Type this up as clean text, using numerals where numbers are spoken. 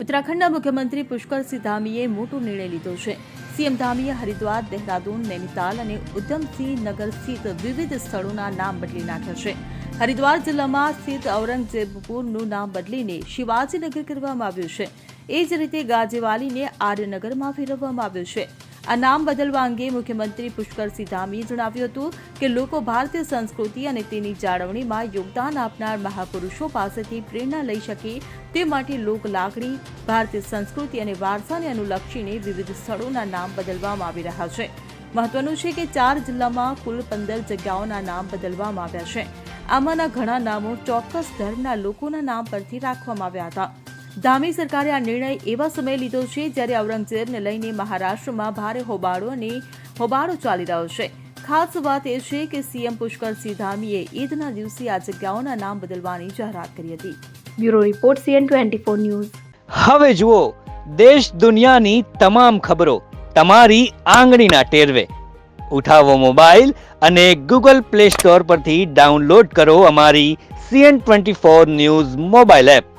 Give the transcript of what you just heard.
उत्तराखंडના મુખ્યમંત્રી પુષ્કરસિંહ ધામીએ મોટો નિર્ણય લીધો છે। સીએમ ધામીએ હરિદ્વાર, દેહરાદૂન, નૈનીતાલ અને ઉધમસિંહ નગર સ્થિત વિવિધ સ્થળોના નામ બદલી નાખ્યા છે। હરિદ્વાર જિલ્લામાં સ્થિત ઔરંગઝેબપુરનું નામ બદલીને શિવાજીનગર કરવામાં આવ્યું છે। એ જ રીતે ગાજેવાલીને આર્યનગરમાં ફેરવવામાં આવ્યું છે। આ નામ બદલવા અંગે મુખ્યમંત્રી પુષ્કરસિંહ ધામીએ જણાવ્યું હતું કે લોકો ભારતીય સંસ્કૃતિ અને તેની જાળવણીમાં યોગદાન આપનાર મહાપુરુષો પાસેથી પ્રેરણા લઈ શકે તે માટે લોકલાગણી, ભારતીય સંસ્કૃતિ અને વારસાને અનુલક્ષીને વિવિધ સ્થળોના નામ બદલવામાં આવી રહ્યા છે। મહત્વનું છે કે 4 જિલ્લામાં કુલ 15 જગ્યાઓના નામ બદલવામાં આવ્યા છે। આમાંના ઘણા નામો ચોક્કસ ધર્મના લોકોના નામ પરથી રાખવામાં આવ્યા હતા। ધામી સરકારે આ નિર્ણય એવા સમયે લીધો છે જ્યારે ઔરંગઝેબને લઈને મહારાષ્ટ્રમાં ભારે હોબાળો ચાલી રહ્યો છે। ખાસ વાત એ છે કે સીએમ પુષ્કરસિંહ ધામીએ ઈદના દિવસે આ જગ્યાઓના નામ બદલવાની જાહેરાત કરી હતી। Bureau report CN24 news. હવે જુઓ દેશ દુનિયાની તમામ ખબરો તમારી આંગળીના ટેરવે। ઉઠાવો મોબાઈલ અને Google Play Store પરથી ડાઉનલોડ કરો અમારી CN24 ન્યૂઝ મોબાઈલ એપ।